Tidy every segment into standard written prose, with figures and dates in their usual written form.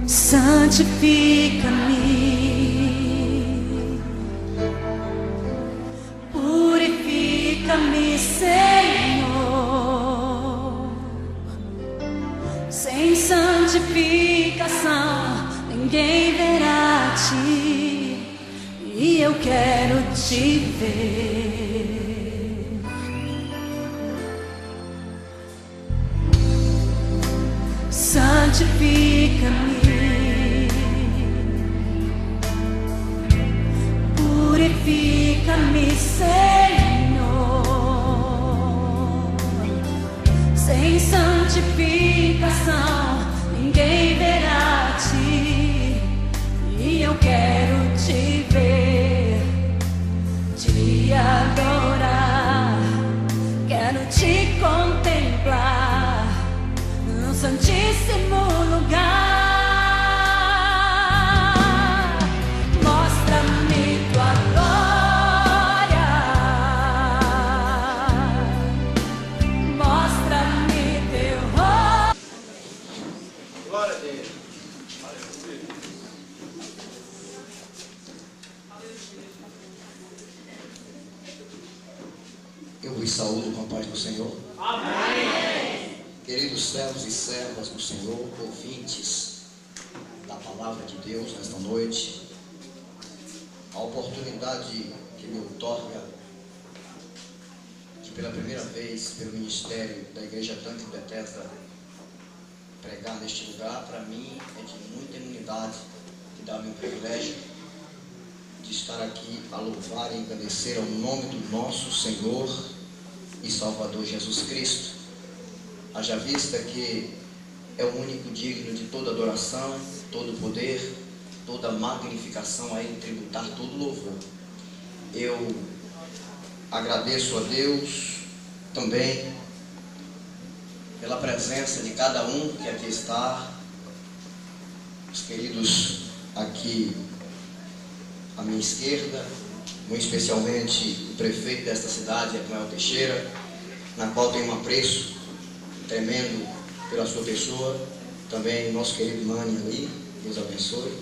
Santifica-me, purifica-me, Senhor. Sem santificação ninguém verá a ti, e eu quero te ver. Santifica-me, purifica-me, Senhor. Sem santificação ninguém verá a ti, e eu quero te ver, te adorar. Quero te contemplar no santíssimo lugar. Eu vos saúdo com a paz do Senhor. Amém. Queridos servos e servas do Senhor, ouvintes da palavra de Deus nesta noite, a oportunidade que me outorga de pela primeira vez pelo ministério da Igreja Tanque de Bethesda pregar neste lugar, para mim é de muita imunidade e dá-me o privilégio de estar aqui a louvar e engrandecer ao nome do nosso Senhor e Salvador Jesus Cristo. Haja vista que é o único digno de toda adoração, todo poder, toda magnificação, a Ele tributar todo louvor. Eu agradeço a Deus também pela presença de cada um que aqui está, os queridos aqui à minha esquerda, muito especialmente o prefeito desta cidade, Emanuel Teixeira, na qual tenho um apreço tremendo pela sua pessoa. Também o nosso querido Mani ali, Deus abençoe.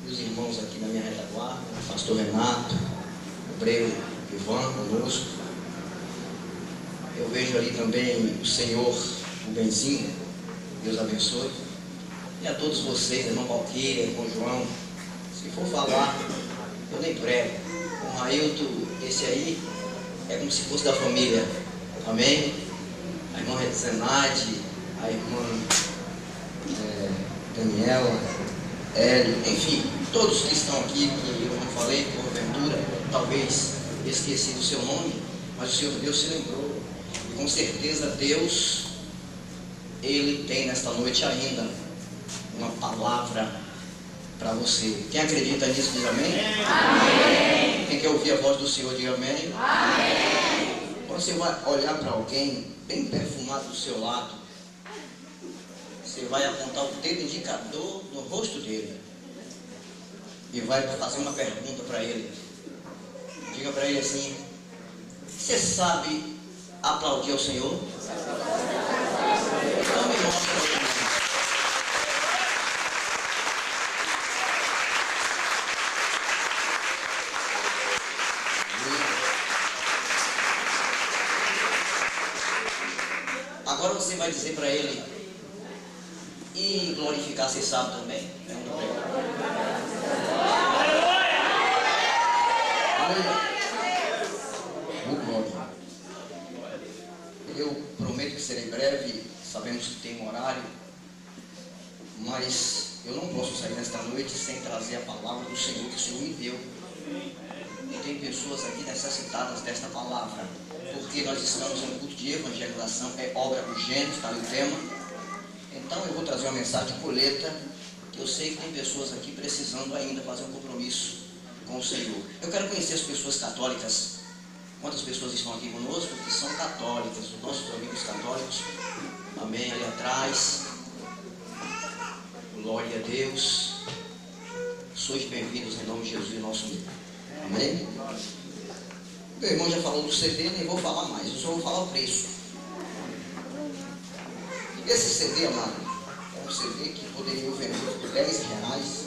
E os irmãos aqui na minha retaguarda, o pastor Renato, o Breu, Ivan conosco. Eu vejo ali também o senhor, o Benzinho, Deus abençoe. E a todos vocês, irmão Valquíria, irmão João, se for falar, eu nem prego. O Railton, esse aí, é como se fosse da família. Amém? A irmã Zenaide, a irmã Daniela, Hélio, enfim, todos que estão aqui, que eu não falei, porventura, talvez esqueci do seu nome, mas o Senhor Deus se lembrou. E com certeza Deus, Ele tem nesta noite ainda uma palavra para você. Quem acredita nisso, diz amém? Amém. Quem quer ouvir a voz do Senhor, diga amém. Amém. Quando você vai olhar para alguém bem perfumado do seu lado, você vai apontar o dedo indicador no rosto dele e vai fazer uma pergunta para ele. Diga para ele assim: você sabe aplaudir ao Senhor? Então me mostra. Agora você vai dizer para ele: e glorificar, você sabe também? Eu prometo que serei breve, sabemos que tem um horário, mas eu não posso sair nesta noite sem trazer a palavra do Senhor que o Senhor me deu. E tem pessoas aqui necessitadas desta palavra, porque nós estamos em um culto de evangelização, é obra urgente, está no tema. Então eu vou trazer uma mensagem de colheita, que eu sei que tem pessoas aqui precisando ainda fazer um compromisso com o Senhor. Eu quero conhecer as pessoas católicas. Quantas pessoas estão aqui conosco que são católicas, os nossos amigos católicos? Amém, ali atrás. Glória a Deus. Sois bem-vindos em nome de Jesus, nosso amigo. Amém? Meu irmão já falou do CD, nem vou falar mais, eu só vou falar o preço. Esse CD, amado, você vê que poderia vender por 10 reais,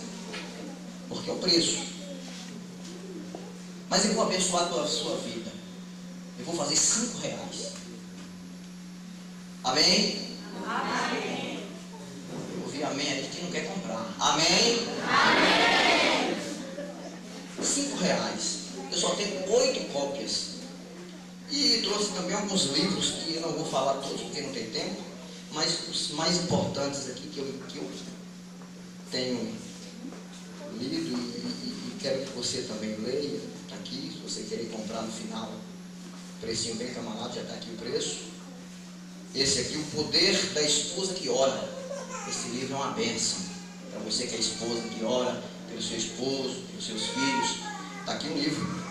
porque é o preço. Mas eu vou abençoar a sua vida. Eu vou fazer 5 reais. Amém? Amém. Eu ouvi amém ali que não quer comprar. Amém? Amém. 5 reais. Eu só tenho 8 cópias. E trouxe também alguns livros que eu não vou falar todos porque não tem tempo, mas os mais importantes aqui que eu tenho lido e quero que você também leia. Está aqui, se você querer comprar no final, precinho bem camarada, já está aqui o preço. Esse aqui, O Poder da Esposa que Ora. Esse livro é uma bênção para você que é esposa que ora pelo seu esposo, pelos seus filhos. Está aqui um livro.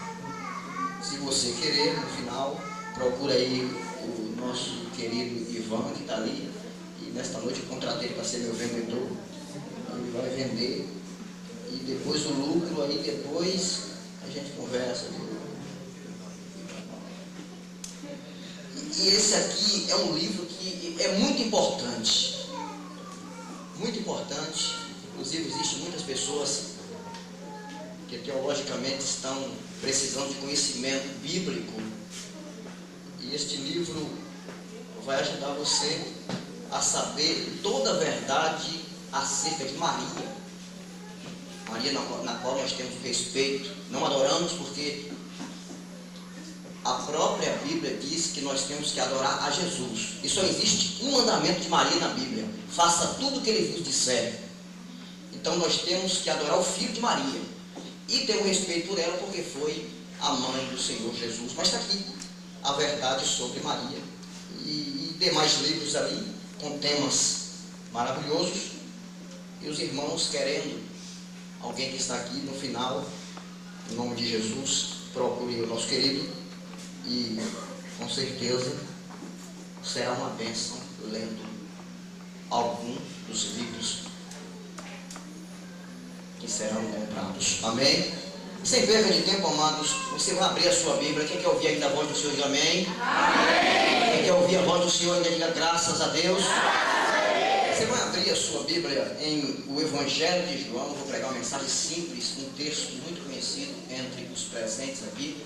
Se você querer, no final, procura aí o nosso querido Ivan, que está ali. E nesta noite eu contratei ele para ser meu vendedor. Ele vai vender. E depois o lucro, aí depois a gente conversa. E esse aqui é um livro que é muito importante. Muito importante. Inclusive, existem muitas pessoas que teologicamente estão precisando de conhecimento bíblico. E este livro vai ajudar você a saber toda a verdade acerca de Maria. Maria na qual nós temos respeito. Não adoramos porque a própria Bíblia diz que nós temos que adorar a Jesus. E só existe um mandamento de Maria na Bíblia: faça tudo o que ele vos disser. Então nós temos que adorar o Filho de Maria e ter um respeito por ela, porque foi a mãe do Senhor Jesus. Mas está aqui a verdade sobre Maria. E demais livros ali, com temas maravilhosos. E os irmãos querendo, alguém que está aqui no final, em nome de Jesus, procure o nosso querido. E com certeza será uma bênção lendo algum dos livros que serão comprados. Amém? Sem perda de tempo, amados, você vai abrir a sua Bíblia. Quem quer ouvir ainda a voz do Senhor, diga amém. Amém. Quem quer ouvir a voz do Senhor, ainda diga graças a Deus. Você vai abrir a sua Bíblia em o Evangelho de João. Eu vou pregar uma mensagem simples, um texto muito conhecido entre os presentes aqui,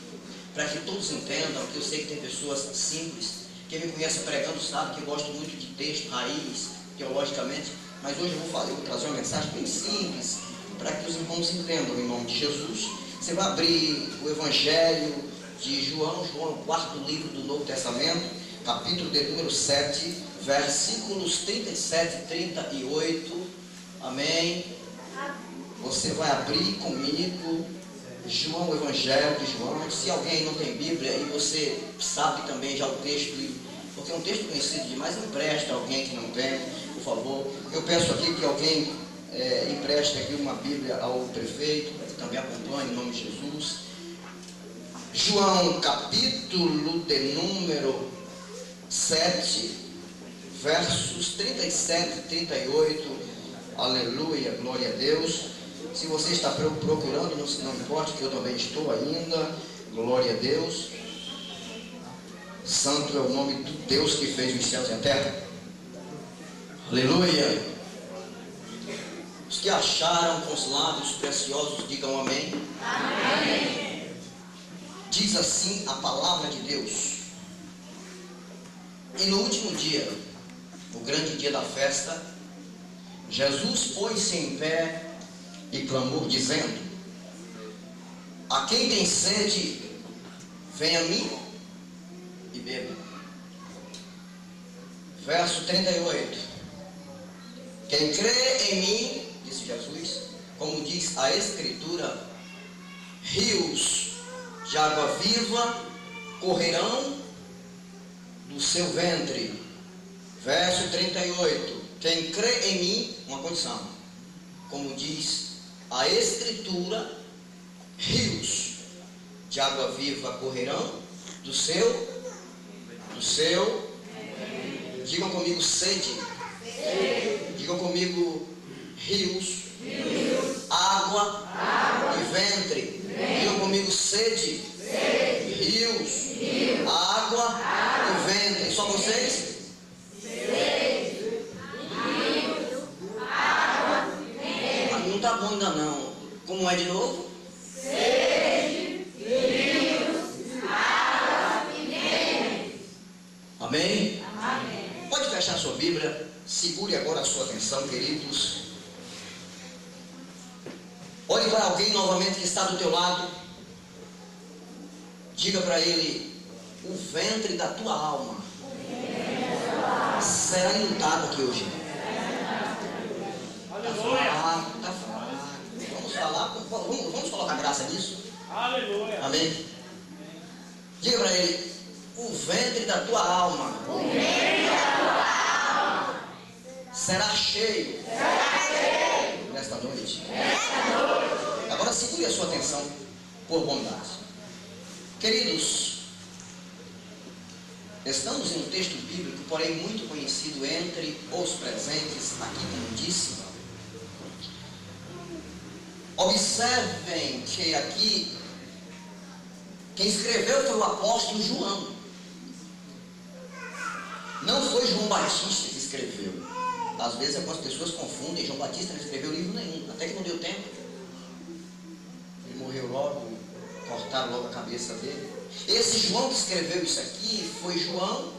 para que todos entendam, que eu sei que tem pessoas simples. Quem me conhece pregando sabe que eu gosto muito de texto, raiz, teologicamente, mas hoje eu vou trazer uma mensagem bem simples, para que os irmãos entendam, em nome de Jesus. Você vai abrir o Evangelho de João, João é o quarto livro do Novo Testamento, capítulo de número 7, versículos 37 e 38, amém? Você vai abrir comigo João, o Evangelho de João. Se alguém não tem Bíblia e você sabe também já o texto, porque é um texto conhecido demais, empresta alguém que não tem, por favor. Eu peço aqui que alguém empreste aqui uma Bíblia ao prefeito, que também acompanhe, em nome de Jesus. João, capítulo de número 7, versos 37 e 38, aleluia, glória a Deus. Se você está procurando, não importa, que eu também estou ainda. Glória a Deus. Santo é o nome do Deus que fez os céus e a terra. Aleluia. Os que acharam com os lábios preciosos, digam amém. Amém. Diz assim a palavra de Deus. E no último dia, o grande dia da festa, Jesus pôs-se em pé e clamou, dizendo: a quem tem sede, venha a mim e beba. Verso 38. Quem crê em mim, disse Jesus, como diz a Escritura, rios de água viva correrão do seu ventre. Verso 38. Quem crê em mim, uma condição, como diz a Escritura, rios de água viva correrão do seu, digam comigo sede, digam comigo rios, água e ventre, digam comigo sede, rios, água e ventre. Só vocês? ainda não. Como é de novo? Sede, filhos, água e bens. Amém? Amém. Pode fechar sua Bíblia. Segure agora a sua atenção, queridos. Olhe para alguém novamente que está do teu lado. Diga para ele: o ventre da tua alma será inundado aqui hoje. Está fraco. Vamos falar, vamos colocar graça nisso? Aleluia. Amém? Diga para ele: o ventre da tua alma será cheio nesta noite. Agora segure a sua atenção por bondade. Queridos, estamos em um texto bíblico, porém muito conhecido entre os presentes, aqui como disse. Observem que aqui quem escreveu foi o apóstolo João. Não foi João Batista que escreveu. Às vezes algumas pessoas confundem. João Batista não escreveu livro nenhum, até que não deu tempo. Ele morreu logo, cortaram logo a cabeça dele. Esse João que escreveu isso aqui foi João,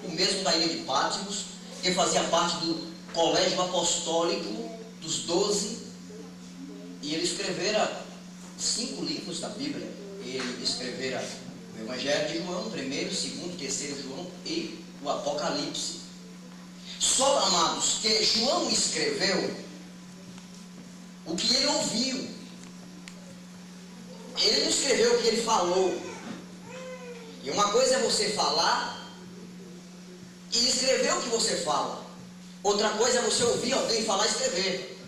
o mesmo da ilha de Patmos, que fazia parte do colégio apostólico dos 12, e ele escrevera 5 livros da Bíblia. Ele escrevera o Evangelho de João, 1º, 2º, 3º João e o Apocalipse. Só, amados, que João escreveu o que ele ouviu. Ele não escreveu o que ele falou. E uma coisa é você falar e escrever o que você fala. Outra coisa é você ouvir alguém falar e escrever.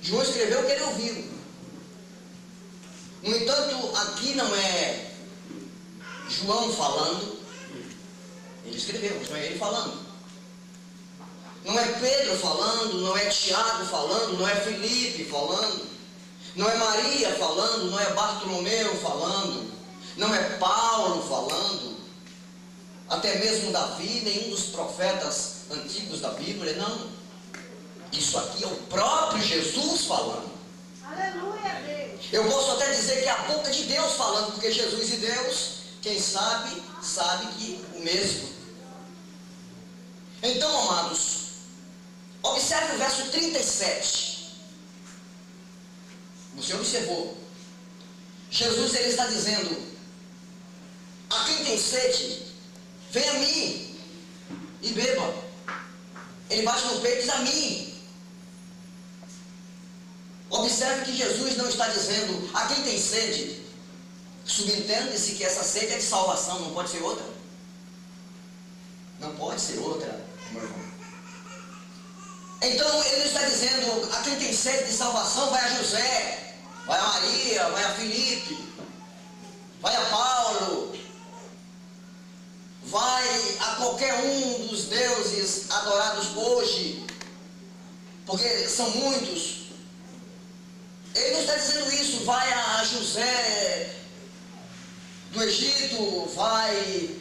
João escreveu o que ele ouviu. No entanto, aqui não é João falando. Ele escreveu, não é ele falando. Não é Pedro falando, não é Tiago falando, não é Felipe falando, não é Maria falando, não é Bartolomeu falando, não é Paulo falando, até mesmo Davi, nenhum dos profetas antigos da Bíblia, não. Isso aqui é o próprio Jesus falando. Aleluia, Deus. Eu posso até dizer que é a boca de Deus falando, porque Jesus e Deus, quem sabe, sabe que o mesmo. Então, amados, observe o verso 37. Você observou? Jesus, ele está dizendo: a quem tem sede, venha a mim e beba. Ele bate no peito e diz: a mim. Observe que Jesus não está dizendo a quem tem sede. Subentende-se que essa sede é de salvação, não pode ser outra. Não pode ser outra, meu irmão. Então ele está dizendo: a quem tem sede de salvação, vai a José, vai a Maria, vai a Felipe, vai a Paulo, vai a qualquer um dos deuses adorados hoje, porque são muitos. Ele não está dizendo isso, vai a José do Egito, vai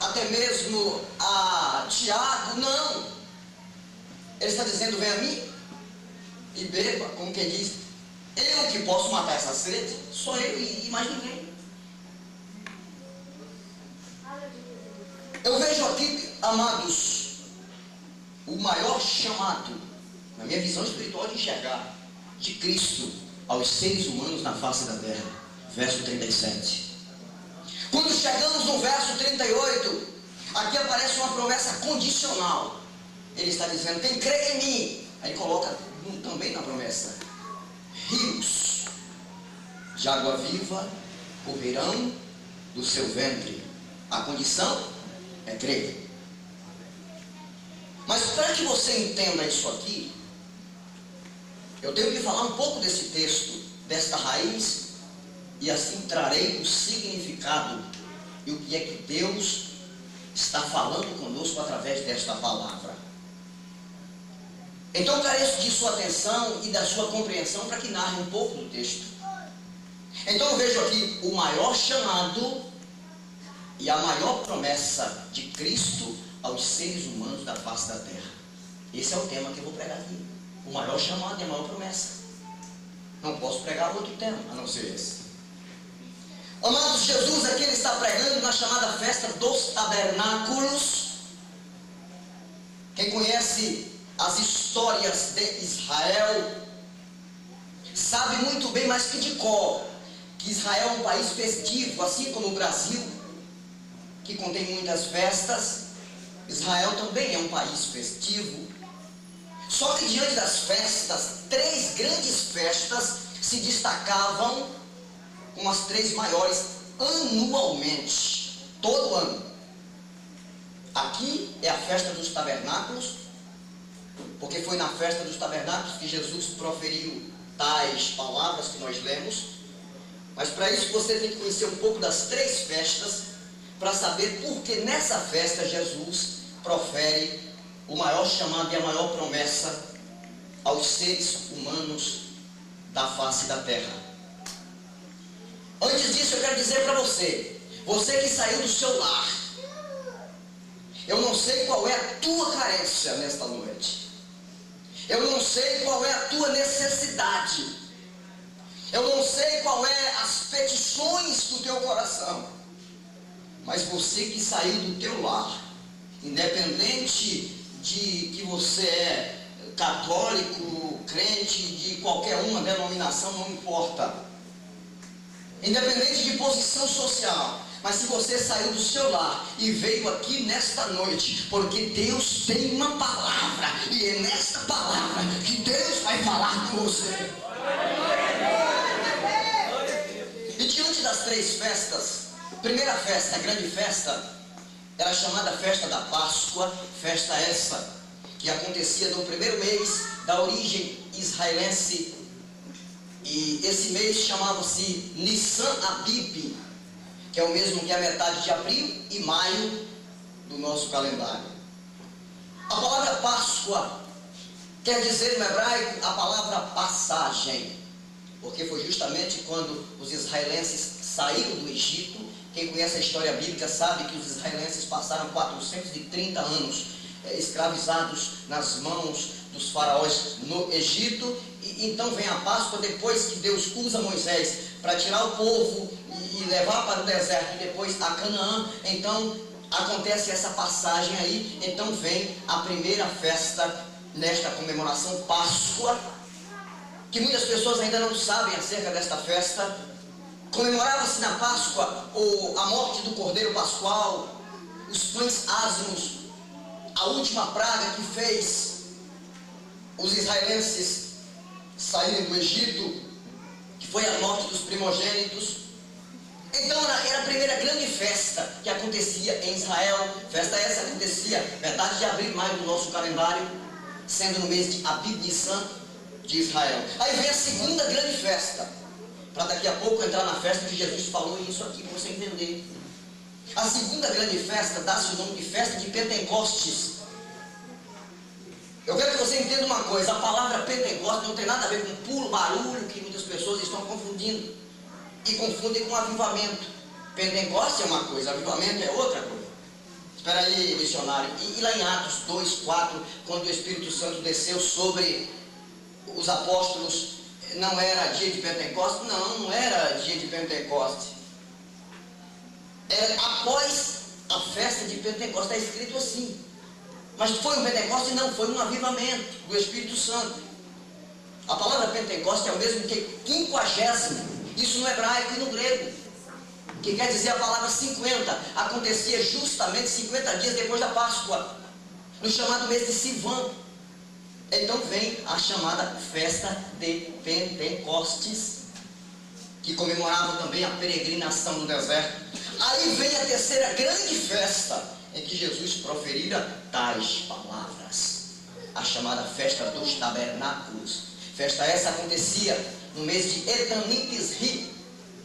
até mesmo a Tiago, não. Ele está dizendo: vem a mim e beba, como quem diz, eu que posso matar essa sede, só eu e mais ninguém. Eu vejo aqui, amados, o maior chamado, na minha visão espiritual de enxergar, de Cristo aos seres humanos na face da terra. Verso 37. Quando chegamos no verso 38, aqui aparece uma promessa condicional. Ele está dizendo: quem crê em mim, aí coloca também na promessa, rios de água viva correrão do seu ventre. A condição é crer. Mas para que você entenda isso aqui, eu tenho que falar um pouco desse texto, desta raiz, e assim trarei o significado e o que é que Deus está falando conosco através desta palavra. Então careço de sua atenção e da sua compreensão para que narre um pouco do texto. Então eu vejo aqui o maior chamado e a maior promessa de Cristo aos seres humanos da face da terra. Esse é o tema que eu vou pregar aqui. O maior chamado e a maior promessa. Não posso pregar outro tema, a não ser esse. Amados, Jesus aqui ele está pregando na chamada festa dos tabernáculos. Quem conhece as histórias de Israel sabe muito bem, mais que de cor, que Israel é um país festivo, assim como o Brasil, que contém muitas festas. Israel também é um país festivo. Só que diante das festas, 3 grandes festas se destacavam como as 3 maiores anualmente, todo ano. Aqui é a festa dos tabernáculos, porque foi na festa dos tabernáculos que Jesus proferiu tais palavras que nós lemos. Mas para isso você tem que conhecer um pouco das 3 festas, para saber por que nessa festa Jesus profere o maior chamado e a maior promessa aos seres humanos da face da terra. Antes disso eu quero dizer para você que saiu do seu lar, eu não sei qual é a tua carência nesta noite, eu não sei qual é a tua necessidade, eu não sei qual é as petições do teu coração, mas você que saiu do teu lar, independente de que você é católico, crente de qualquer uma denominação, não importa, independente de posição social, mas se você saiu do seu lar e veio aqui nesta noite, porque Deus tem uma palavra, e é nesta palavra que Deus vai falar com você. E diante das 3 festas, a primeira festa, a grande festa, era chamada festa da Páscoa, festa essa que acontecia no primeiro mês da origem israelense, e esse mês chamava-se Nissan Abib, que é o mesmo que a metade de abril e maio do nosso calendário. A palavra Páscoa quer dizer no hebraico a palavra passagem, porque foi justamente quando os israelenses saíram do Egito. Quem conhece a história bíblica sabe que os israelenses passaram 430 anos escravizados nas mãos dos faraós no Egito, e então vem a Páscoa, depois que Deus usa Moisés para tirar o povo e levar para o deserto e depois a Canaã. Então acontece essa passagem aí, então vem a primeira festa nesta comemoração, Páscoa, que muitas pessoas ainda não sabem acerca desta festa. Comemorava-se na Páscoa a morte do Cordeiro Pascual, os pães asmos, a última praga que fez os israelenses saírem do Egito, que foi a morte dos primogênitos. Então era a primeira grande festa que acontecia em Israel. Festa essa acontecia metade de abril e maio do nosso calendário, sendo no mês de Abib Nissan de Israel. Aí vem a segunda grande festa, para daqui a pouco entrar na festa que Jesus falou, isso aqui para você entender. A segunda grande festa dá-se o nome de festa de Pentecostes. Eu quero que você entenda uma coisa: a palavra Pentecostes não tem nada a ver com pulo, barulho, que muitas pessoas estão confundindo e confundem com avivamento. Pentecostes é uma coisa, avivamento é outra coisa. Espera aí, missionário. E lá em Atos 2:4, quando o Espírito Santo desceu sobre os apóstolos, não era dia de Pentecostes? Não era dia de Pentecostes. Era após a festa de Pentecostes, está escrito assim. Mas foi um Pentecostes? Não, foi um avivamento do Espírito Santo. A palavra Pentecostes é o mesmo que 50, isso no hebraico e no grego, que quer dizer a palavra 50. Acontecia justamente 50 dias depois da Páscoa, no chamado mês de Sivan. Então vem a chamada festa de Pentecostes, que comemorava também a peregrinação no deserto. Aí vem a terceira grande festa, em que Jesus proferira tais palavras, a chamada festa dos tabernáculos. Festa essa acontecia no mês de Etanites-Ri.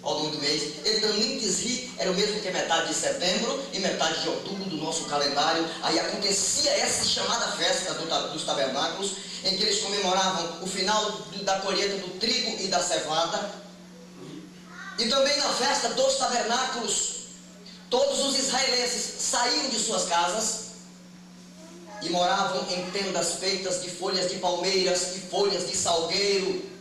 Ao longo do mês, Etanites-Ri era o mesmo que metade de setembro e metade de outubro do nosso calendário. Aí acontecia essa chamada festa dos tabernáculos, em que eles comemoravam o final da colheita do trigo e da cevada. E também na festa dos tabernáculos, todos os israelenses saíam de suas casas e moravam em tendas feitas de folhas de palmeiras e folhas de salgueiro.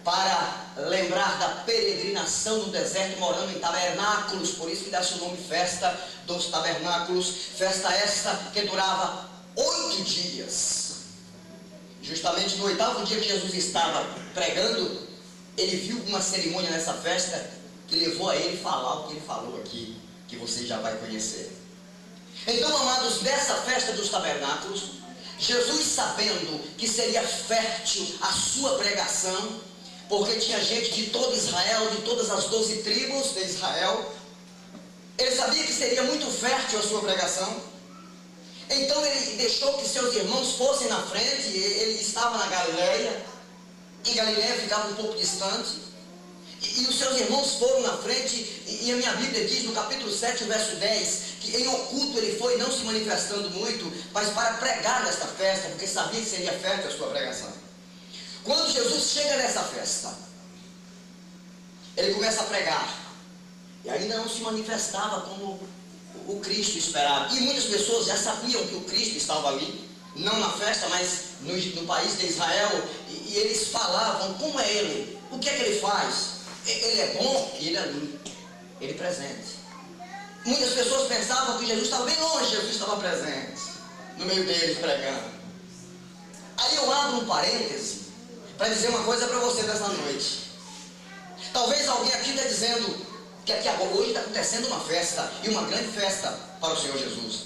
para lembrar da peregrinação no deserto, morando em tabernáculos, por isso que dá-se o nome Festa dos Tabernáculos, festa esta que durava 8 dias. Justamente no 8º dia que Jesus estava pregando, ele viu uma cerimônia nessa festa que levou a ele falar o que ele falou aqui, que você já vai conhecer. Então, amados, nessa festa dos tabernáculos, Jesus, sabendo que seria fértil a sua pregação, porque tinha gente de todo Israel, de todas as 12 tribos de Israel, ele sabia que seria muito fértil a sua pregação. Então ele deixou que seus irmãos fossem na frente. Ele estava na Galileia, e Galileia ficava um pouco distante, e os seus irmãos foram na frente, e a minha Bíblia diz no capítulo 7, verso 10, que em oculto ele foi, não se manifestando muito, mas para pregar nesta festa, porque sabia que seria fértil a sua pregação. Quando Jesus chega nessa festa, ele começa a pregar, e ainda não se manifestava como o Cristo esperava. E muitas pessoas já sabiam que o Cristo estava ali, não na festa, mas no país de Israel, e eles falavam: como é ele? O que é que ele faz? Ele é bom? E ele é ali, ele é presente. Muitas pessoas pensavam que Jesus estava bem longe, Jesus estava presente no meio deles pregando. Aí eu abro um parêntese para dizer uma coisa para você nessa noite. Talvez alguém aqui está dizendo que aqui agora, hoje está acontecendo uma festa, e uma grande festa para o Senhor Jesus.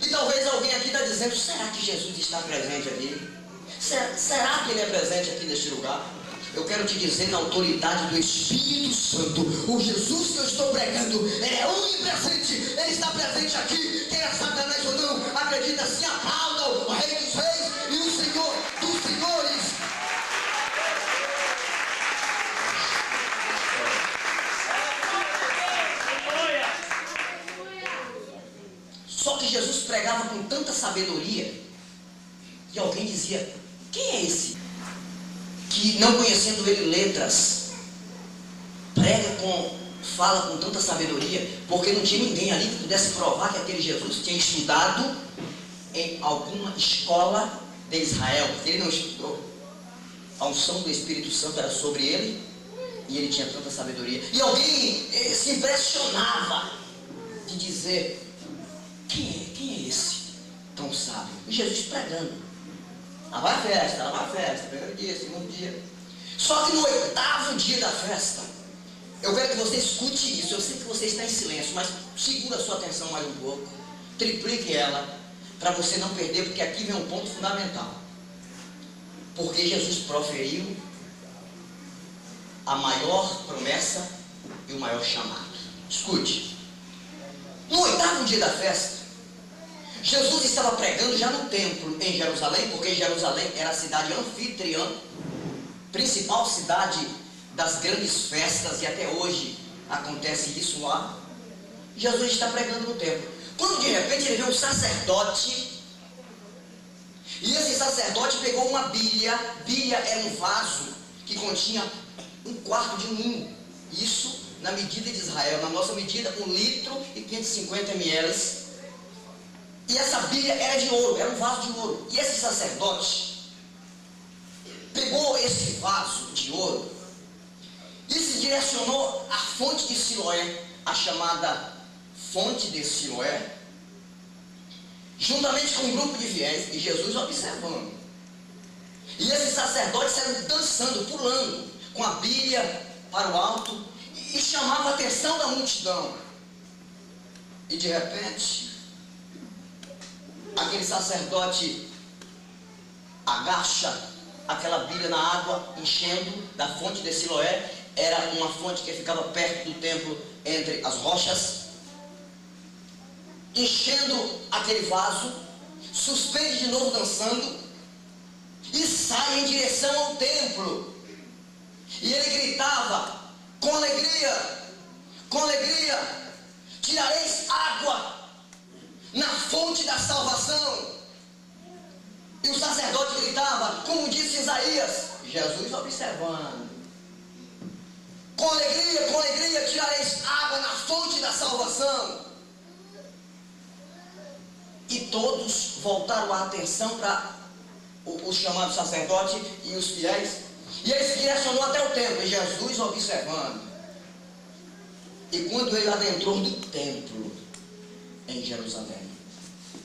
E talvez alguém aqui está dizendo: será que Jesus está presente aqui? Será que ele é presente aqui neste lugar? Eu quero te dizer, na autoridade do Espírito Santo, o Jesus que eu estou pregando, ele é onipresente, ele está presente aqui. Quem é Satanás ou não, acredita assim, aplauda o Rei dos Reis e o Senhor dos Senhores. Só que Jesus pregava com tanta sabedoria, que alguém dizia: quem é esse que, não conhecendo ele letras, fala com tanta sabedoria? Porque não tinha ninguém ali que pudesse provar que aquele Jesus tinha estudado em alguma escola de Israel, porque ele não estudou. A unção do Espírito Santo era sobre ele, e ele tinha tanta sabedoria. E alguém se impressionava de dizer: quem é esse tão sábio? E Jesus pregando. Lá vai a festa, primeiro dia, segundo dia. Só que no 8º dia da festa, eu quero que você escute isso. Eu sei que você está em silêncio, mas segura a sua atenção mais um pouco, triplique ela, para você não perder, porque aqui vem um ponto fundamental. Porque Jesus proferiu a maior promessa e o maior chamado. Escute. No 8º dia da festa, Jesus estava pregando já no templo em Jerusalém, porque Jerusalém era a cidade anfitriã, principal cidade das grandes festas, e até hoje acontece isso lá. Jesus está pregando no templo, quando de repente ele vê um sacerdote, e esse sacerdote pegou uma bilha. Bilha era um vaso que continha 1/4 de um hin. Isso na medida de Israel, na nossa medida 1 litro e 550 ml. E essa bilha era de ouro, era um vaso de ouro. E esse sacerdote pegou esse vaso de ouro e se direcionou à fonte de Siloé, a chamada fonte de Siloé, juntamente com um grupo de fiéis, e Jesus observando. E esse sacerdote saiu dançando, pulando, com a bilha para o alto, e chamava a atenção da multidão. E de repente, aquele sacerdote agacha aquela bilha na água, enchendo da fonte de Siloé. Era uma fonte que ficava perto do templo, entre as rochas. Enchendo aquele vaso, suspende de novo dançando, e sai em direção ao templo. E ele gritava com alegria: tirareis água na fonte da salvação. E o sacerdote gritava, como disse Isaías, Jesus observando: com alegria, tirareis água na fonte da salvação. E todos voltaram a atenção para o chamado sacerdote e os fiéis. E ele se direcionou até o templo, e Jesus observando. E quando ele adentrou no templo, em Jerusalém,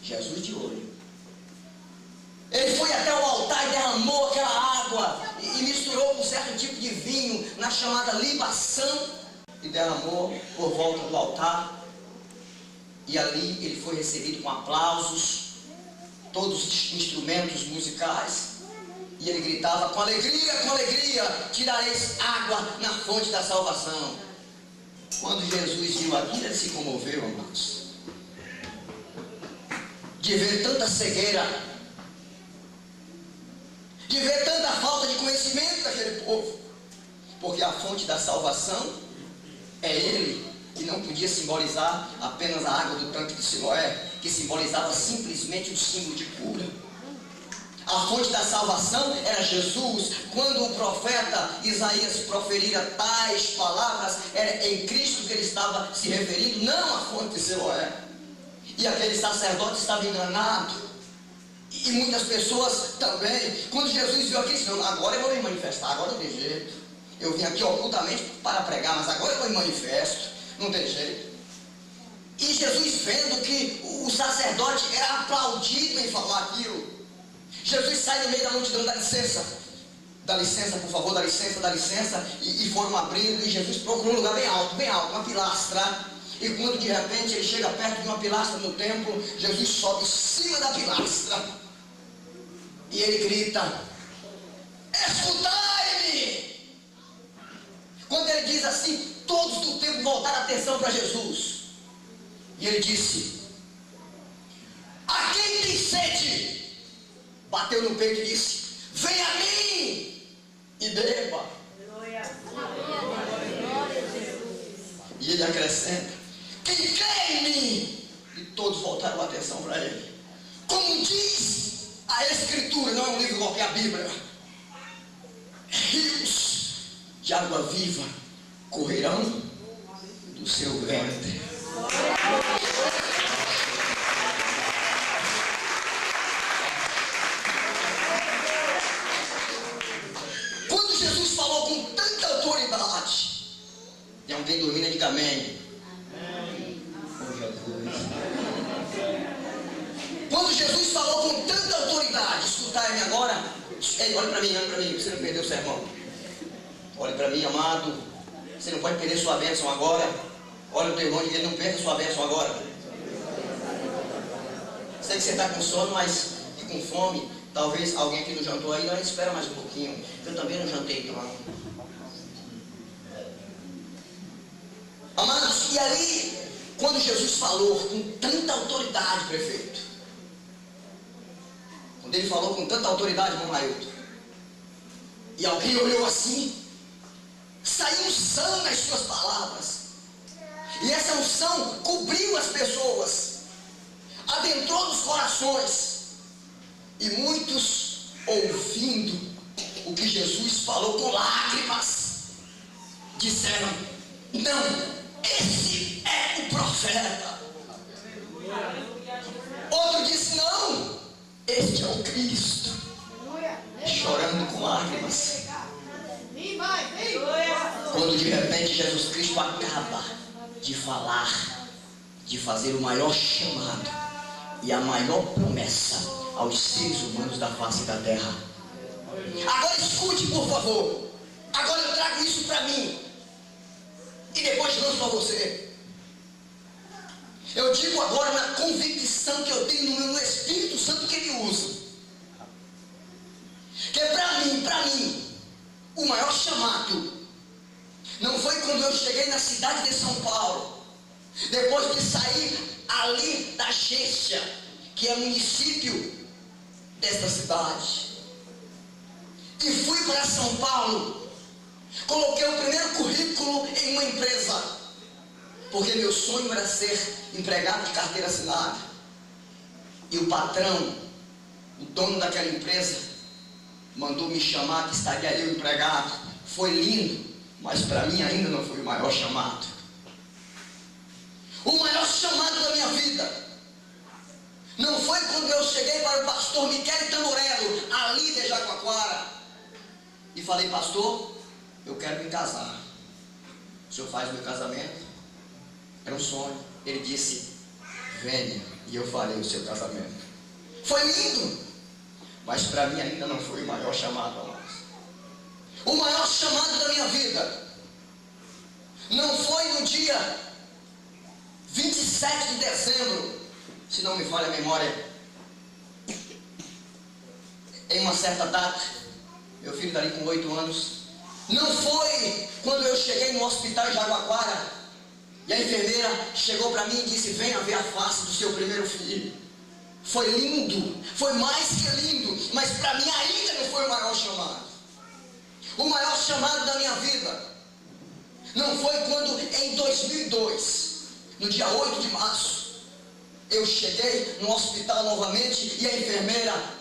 Jesus de olho, ele foi até o altar e derramou aquela água, e misturou com um certo tipo de vinho, na chamada libação, e derramou por volta do altar. E ali ele foi recebido com aplausos, todos os instrumentos musicais. E ele gritava: com alegria, tirareis água na fonte da salvação. Quando Jesus viu aquilo, ele se comoveu, amados, de ver tanta cegueira, de ver tanta falta de conhecimento daquele povo. Porque a fonte da salvação é ele, que não podia simbolizar apenas a água do tanque de Siloé, que simbolizava simplesmente o símbolo de cura. A fonte da salvação era Jesus. Quando o profeta Isaías proferira tais palavras, era em Cristo que ele estava se referindo, não à fonte de Siloé. E aquele sacerdote estava enganado, e muitas pessoas também. Quando Jesus viu aquilo, disse: não, agora eu vou me manifestar, agora não tem jeito. Eu vim aqui ocultamente para pregar, mas agora eu me manifesto, não tem jeito. E Jesus, vendo que o sacerdote era aplaudido em falar aquilo, Jesus sai no meio da multidão: dá licença, por favor, dá licença, e foram abrindo, e Jesus procurou um lugar bem alto, uma pilastra. E quando de repente ele chega perto de uma pilastra no templo, Jesus sobe em cima da pilastra, e ele grita: escutai-me! Quando ele diz assim, todos do templo voltaram a atenção para Jesus, e ele disse: a quem tem sede? Bateu no peito e disse: venha a mim e beba. E ele acrescenta: quem crê em mim? E todos voltaram a atenção para ele. Como diz a Escritura, não é um livro qualquer, a Bíblia: rios de água viva correrão do seu ventre. Quando Jesus falou com tanta autoridade, e alguém domina, diga amém. Quando Jesus falou com tanta autoridade, escutai-me agora. Ei, olhe para mim, você não perdeu o sermão. Olhe para mim, amado, você não pode perder sua bênção agora. Olha o teu irmão, ele não perca sua bênção agora. Sei que você está com sono, mas e com fome. Talvez alguém que não jantou aí, não, espera mais um pouquinho. Eu também não jantei, não. Amados, e ali, quando Jesus falou com tanta autoridade, prefeito, quando ele falou com tanta autoridade, irmão Lailton, e alguém olhou assim, saiu unção nas suas palavras, e essa unção cobriu as pessoas, adentrou nos corações, e muitos, ouvindo o que Jesus falou com lágrimas, disseram: não, esse é o profeta. Outro disse: não, este é o Cristo. Chorando com lágrimas. Quando de repente Jesus Cristo acaba de falar, de fazer o maior chamado e a maior promessa aos seres humanos da face da terra. Agora escute, por favor. Agora eu trago isso para mim, e depois lanço para você. Eu digo agora na convicção que eu tenho no Espírito Santo que ele usa, que para mim, o maior chamado não foi quando eu cheguei na cidade de São Paulo, depois de sair ali da Xência, que é município desta cidade, e fui para São Paulo. Coloquei o primeiro currículo em uma empresa, porque meu sonho era ser empregado de carteira assinada. E o patrão, o dono daquela empresa, mandou me chamar, que estaria eu empregado. Foi lindo, mas para mim ainda não foi o maior chamado. O maior chamado da minha vida não foi quando eu cheguei para o pastor Miquel Tamborello, ali de Jaguaquara, e falei: pastor, eu quero me casar. O senhor faz o meu casamento? Era um sonho. Ele disse: venha e eu farei o seu casamento. Foi lindo, mas para mim ainda não foi o maior chamado, amados. O maior chamado da minha vida não foi no dia 27 de dezembro, se não me falha a memória, em uma certa data, meu filho dali com 8 anos. Não foi quando eu cheguei no hospital em Jaguaquara e a enfermeira chegou para mim e disse: venha ver a face do seu primeiro filho. Foi lindo, foi mais que lindo, mas para mim ainda não foi o maior chamado. O maior chamado da minha vida não foi quando em 2002, no dia 8 de março, eu cheguei no hospital novamente e a enfermeira,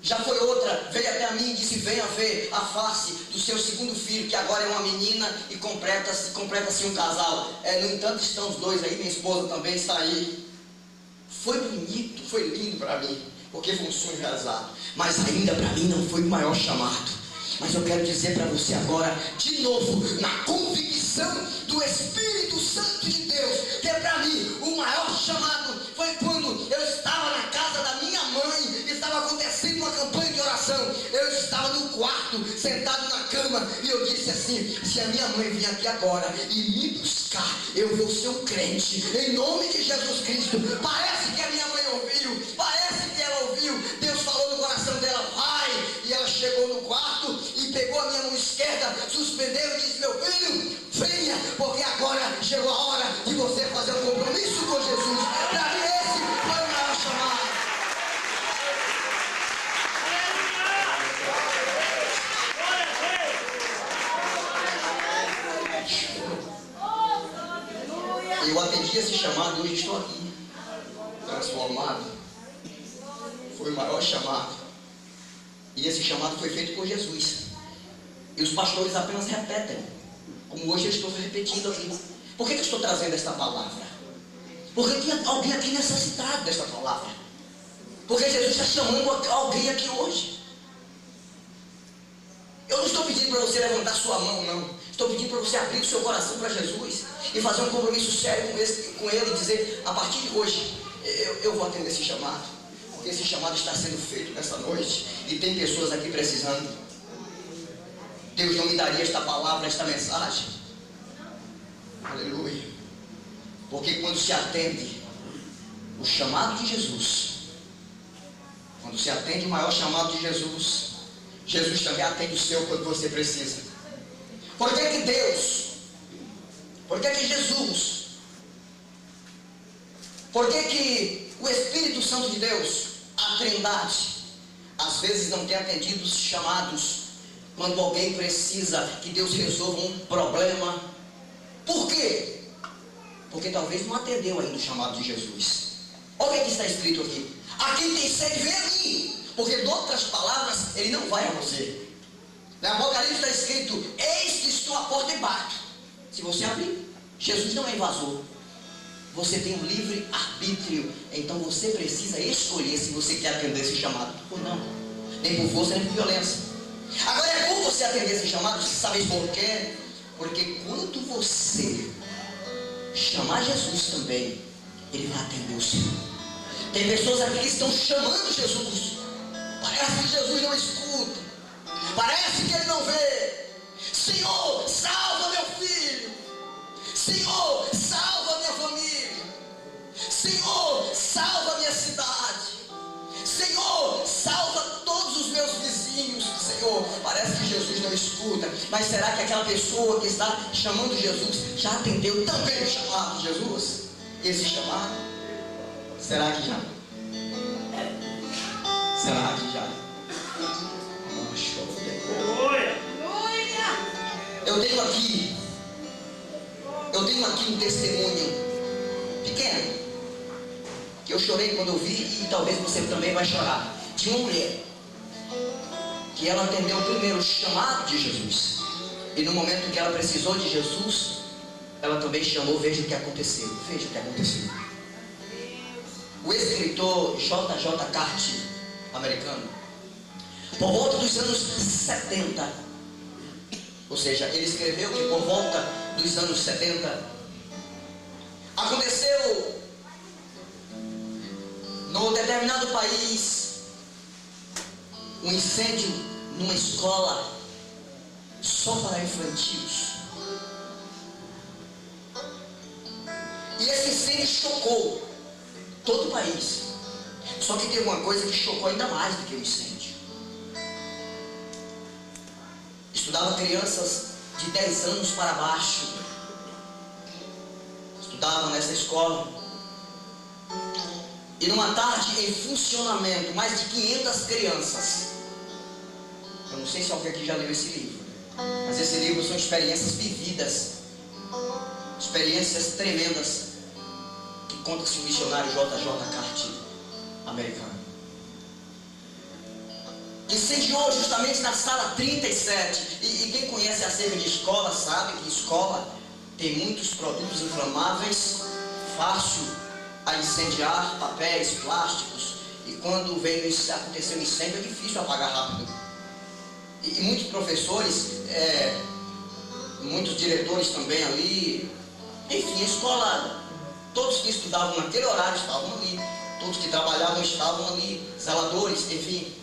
já foi outra, veio até a mim e disse: venha ver a face do seu segundo filho, que agora é uma menina e completa-se um casal. No entanto, estão os dois aí, minha esposa também está aí. Foi bonito, foi lindo para mim, porque foi um sonho realizado, mas ainda para mim não foi o maior chamado. Mas eu quero dizer para você agora, de novo, na convicção do Espírito Santo de Deus, que é para mim o maior chamado foi quando eu estava na casa da minha mãe, estava acontecendo uma campanha de oração. Eu estava no quarto, sentado na cama, e eu disse assim: se a minha mãe vir aqui agora e me buscar, eu vou ser um crente, em nome de Jesus Cristo. Parece que a minha mãe ouviu, parece que ela ouviu. Deus falou no coração dela: vai. E ela chegou no quarto e pegou a minha mão esquerda, suspendeu e disse: meu filho, venha, porque agora chegou a hora de você fazer um compromisso com Jesus. Para mim esse foi o maior chamado. Eu atendi esse chamado e hoje estou aqui, transformado. Foi o maior chamado. E esse chamado foi feito por Jesus. E os pastores apenas repetem, como hoje eu estou repetindo aqui. Por que eu estou trazendo esta palavra? Porque tem alguém aqui necessitado desta palavra. Porque Jesus está chamando alguém aqui hoje. Eu não estou pedindo para você levantar sua mão, não. Estou pedindo para você abrir o seu coração para Jesus e fazer um compromisso sério com Ele e dizer: a partir de hoje, eu vou atender esse chamado. Porque esse chamado está sendo feito nessa noite e tem pessoas aqui precisando. Deus não me daria esta palavra, esta mensagem. Aleluia. Porque quando se atende o chamado de Jesus, quando se atende o maior chamado de Jesus, Jesus também atende o seu quando você precisa. Por que que Deus, por que que Jesus, por que que o Espírito Santo de Deus, a Trindade, às vezes não tem atendido os chamados quando alguém precisa que Deus resolva um problema? Por quê? Porque talvez não atendeu ainda o chamado de Jesus. Olha o que está escrito aqui: a quem tem sede, vem a mim. Porque, de outras palavras, ele não vai a você. No Apocalipse está escrito: eis que estou à porta e bato. Se você abrir, Jesus não é invasor. Você tem um livre arbítrio. Então você precisa escolher se você quer atender esse chamado ou não. Nem por força, nem por violência. Agora é bom você atender esse chamado. Você sabe por quê? Porque quando você chamar Jesus também, Ele vai atender o seu. Tem pessoas aqui que estão chamando Jesus. Parece que Jesus não escuta. Parece que Ele não vê. Senhor, salva meu filho. Senhor, salva minha família. Senhor, salva minha cidade. Senhor, salva todos os meus vizinhos. Senhor, parece que Jesus não escuta. Mas será que aquela pessoa que está chamando Jesus já atendeu também o chamado de Jesus? Esse chamado? Será que já? Será que já? Eu tenho aqui um testemunho pequeno que eu chorei quando eu vi, e talvez você também vai chorar, de uma mulher que ela atendeu primeiro o chamado de Jesus, e no momento que ela precisou de Jesus, ela também chamou. Veja o que aconteceu. Veja o que aconteceu. O escritor J.J. Cart, americano, por volta dos anos 70, Ou seja, ele escreveu que por volta dos anos 70 aconteceu no determinado país um incêndio numa escola só para infantis. E esse incêndio chocou todo o país. Só que teve uma coisa que chocou ainda mais do que o incêndio. Estudava crianças de 10 anos para baixo. Estudavam nessa escola. E numa tarde em funcionamento, mais de 500 crianças. Eu não sei se alguém aqui já leu esse livro, mas esse livro são experiências vividas, experiências tremendas, que conta-se o missionário J.J. Cartier, americano. Incendiou justamente na sala 37. E quem conhece acerca de escola sabe que escola tem muitos produtos inflamáveis, fácil a incendiar, papéis, plásticos. E quando veio acontecer um incêndio é difícil apagar rápido. E muitos professores, muitos diretores também ali. Enfim, a escola, todos que estudavam naquele horário estavam ali. Todos que trabalhavam estavam ali, zeladores, enfim.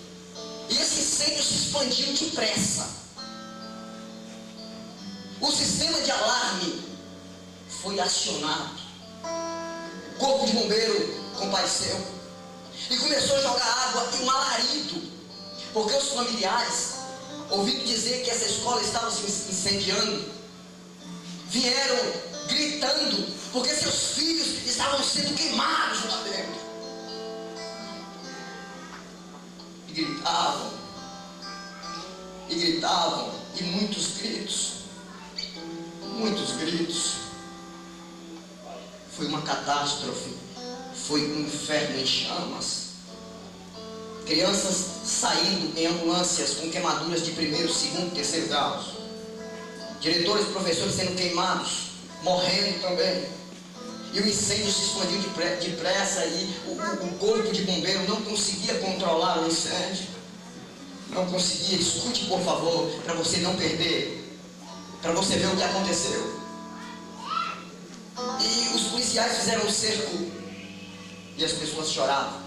E esse incêndio se expandiu depressa. O sistema de alarme foi acionado. O corpo de bombeiro compareceu e começou a jogar água e um alarido, porque os familiares, ouvindo dizer que essa escola estava se incendiando, vieram gritando, porque seus filhos estavam sendo queimados lá dentro. E gritavam, e muitos gritos. Foi uma catástrofe, foi um inferno em chamas. Crianças saindo em ambulâncias com queimaduras de 1º, 2º, 3º graus. Diretores e professores sendo queimados, morrendo também. E o incêndio se expandiu depressa e o corpo de bombeiro não conseguia controlar o incêndio. Não conseguia. Escute, por favor, para você não perder, para você ver o que aconteceu. E os policiais fizeram um cerco e as pessoas choravam.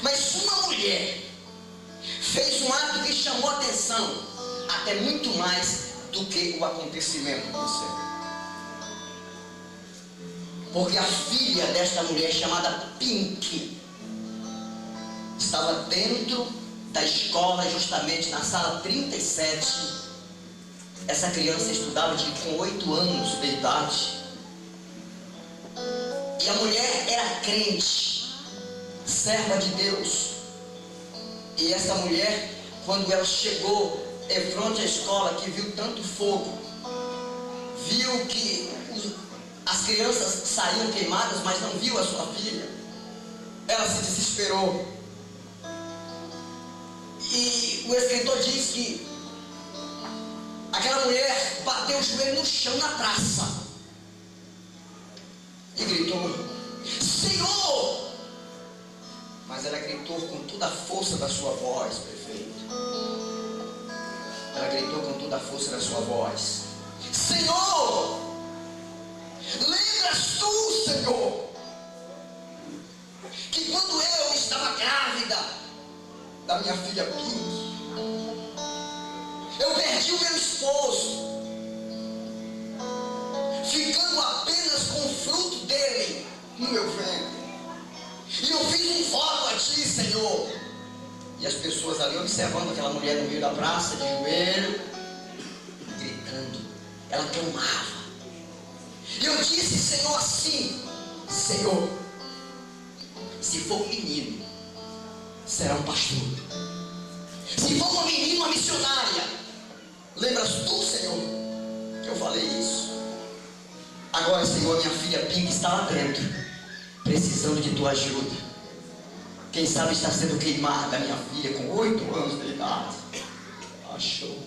Mas uma mulher fez um ato que chamou a atenção, até muito mais do que o acontecimento do incêndio. Porque a filha desta mulher, chamada Pink, estava dentro da escola, justamente na sala 37. Essa criança estudava com 8 anos de idade. E a mulher era crente, serva de Deus. E essa mulher, quando ela chegou em frente à escola, que viu tanto fogo, viu que as crianças saíam queimadas, mas não viu a sua filha. Ela se desesperou. E o escritor diz que aquela mulher bateu o joelho no chão na praça e gritou: Senhor! Mas ela gritou com toda a força da sua voz, prefeito. Ela gritou com toda a força da sua voz: Senhor! Lembras tu, Senhor, que quando eu estava grávida da minha filha Pink, eu perdi o meu esposo, ficando apenas com o fruto dele no meu ventre. E eu fiz um voto a ti, Senhor. E as pessoas ali observando aquela mulher no meio da praça, de joelho, gritando. Ela clamava. E eu disse, Senhor, assim: Senhor, se for um menino, será um pastor. Se for uma menina, uma missionária. Lembras tu, Senhor, que eu falei isso? Agora, Senhor, minha filha Pink está lá dentro, precisando de tua ajuda. Quem sabe está sendo queimada, minha filha, com 8 anos de idade. Achou.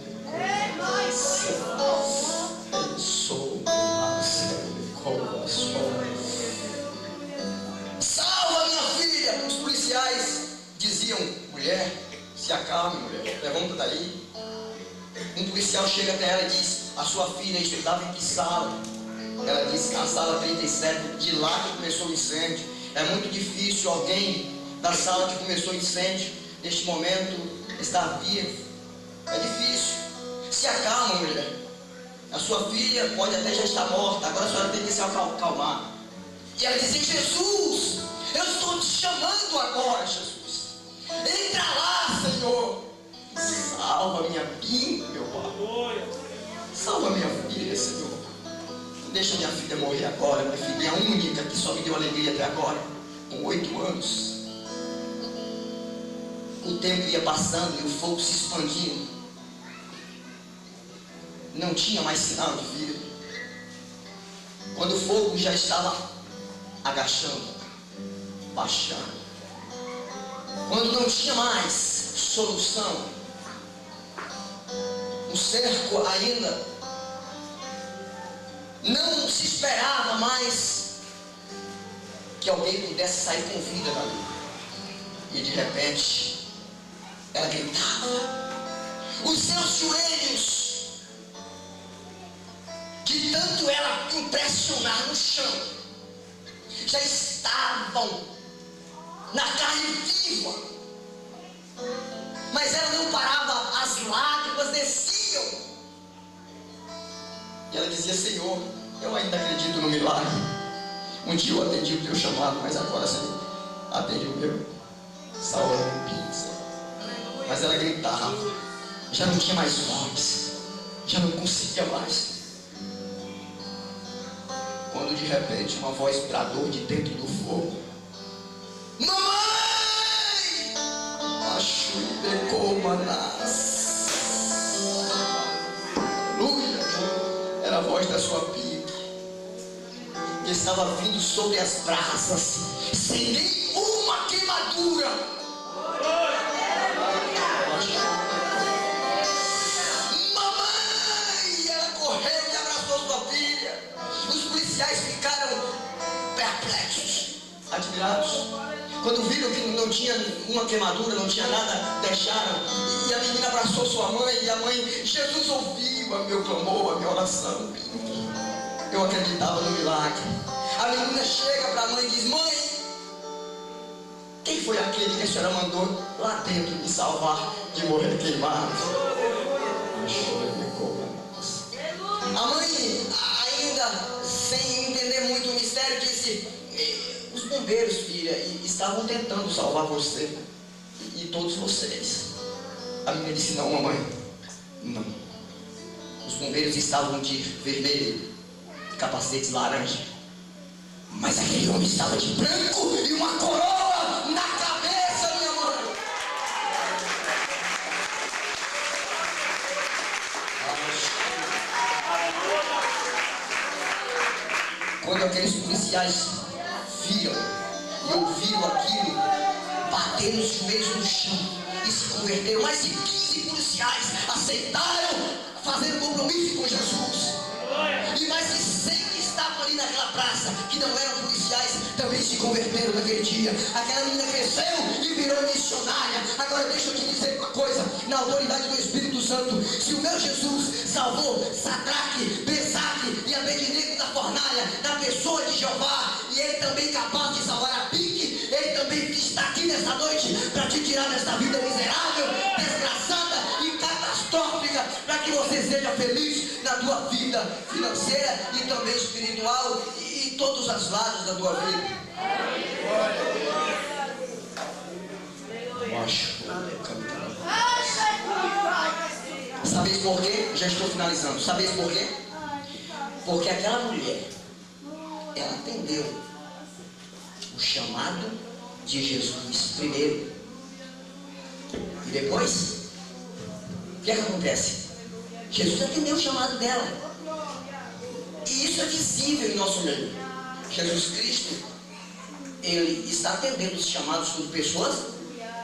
Salva minha filha! Os policiais diziam: mulher, se acalme, mulher, levanta daí. Um policial chega até ela e diz: a sua filha estudava em que sala? Ela disse que na sala 37, de lá que começou o incêndio. É muito difícil alguém da sala que começou o incêndio, neste momento, estar vivo. É difícil. Se acalma, mulher. A sua filha pode até já estar morta, agora a senhora tem que se acalmar. E ela dizia: Jesus, eu estou te chamando agora, Jesus. Entra lá, Senhor. Salva minha filha, meu pai. Salva minha filha, Senhor. Não deixa minha filha morrer agora. Minha filha é a única que só me deu alegria até agora. Com 8 anos. O tempo ia passando e o fogo se expandindo. Não tinha mais sinal de vida. Quando o fogo já estava agachando, baixando, quando não tinha mais solução, o cerco ainda não se esperava mais que alguém pudesse sair com vida dali. E de repente ela gritava. Os seus joelhos, de tanto ela impressionar no chão, já estavam na carne viva. Mas ela não parava, as lágrimas desciam. E ela dizia: Senhor, eu ainda acredito no milagre. Um dia eu atendi o teu chamado, mas agora, Senhor, atende o meu. Salva meu pizza. Mas ela gritava, já não tinha mais voz, já não conseguia mais. Quando de repente uma voz bradou de dentro do fogo: mamãe! Achuibecomanas. Aleluia! Era a voz da sua filha, que estava vindo sobre as brasas, sem nenhuma queimadura. Mamãe! Ela correu e abraçou sua filha. Os policiais ficaram perplexos, admirados. Quando viram que não tinha uma queimadura, não tinha nada, deixaram. E a menina abraçou sua mãe. E a mãe: Jesus ouviu o meu clamor, a minha oração. Eu acreditava no milagre. A menina chega para a mãe e diz: mãe, quem foi aquele que a senhora mandou lá dentro me salvar de morrer queimado? A mãe, ainda sem entender muito o mistério, disse: os bombeiros, filha, estavam tentando salvar você e todos vocês. A menina disse: não, mamãe, não. Os bombeiros estavam de vermelho, capacetes laranja, mas aquele homem estava de branco e uma coroa na cabeça, minha mãe. Quando aqueles policiais viram e ouviram aquilo, bateram os joelhos no chão e se converteram. Mais de 15 policiais aceitaram fazer um compromisso com Jesus. E mais de 100 que estavam ali naquela praça, que não eram policiais, também se converteram naquele dia. Aquela menina cresceu e virou missionária. Agora deixa eu te dizer uma coisa, na autoridade do Espírito Santo: se o meu Jesus salvou Sadraque, Mesaque e Abednego da fornalha, na pessoa de Jeová, e ele também é capaz de salvar a Pique, ele também está aqui nessa noite para te tirar dessa vida miserável, desgraçada e catastrófica, para que você seja feliz na tua vida financeira e também espiritual e em todos os lados da tua vida. Sabeis por quê? Já estou finalizando. Sabeis por quê? Porque aquela mulher, ela entendeu o chamado de Jesus primeiro. E depois, o que é que acontece? Jesus atendeu o chamado dela. E isso é visível em nosso meio. Jesus Cristo, ele está atendendo os chamados de pessoas,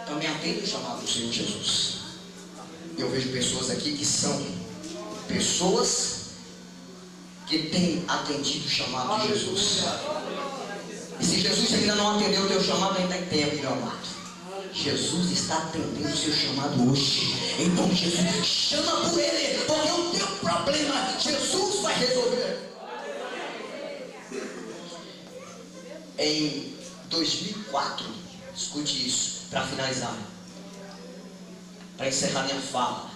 também atende o chamado do Senhor Jesus. Eu vejo pessoas aqui que são pessoas que têm atendido o chamado de Jesus. E se Jesus ainda não atendeu o teu chamado, ainda tem tempo, meu amado. Jesus está atendendo o seu chamado hoje. Então Jesus, chama por ele, porque o teu problema Jesus vai resolver. Em 2004, escute isso, para finalizar, para encerrar minha fala.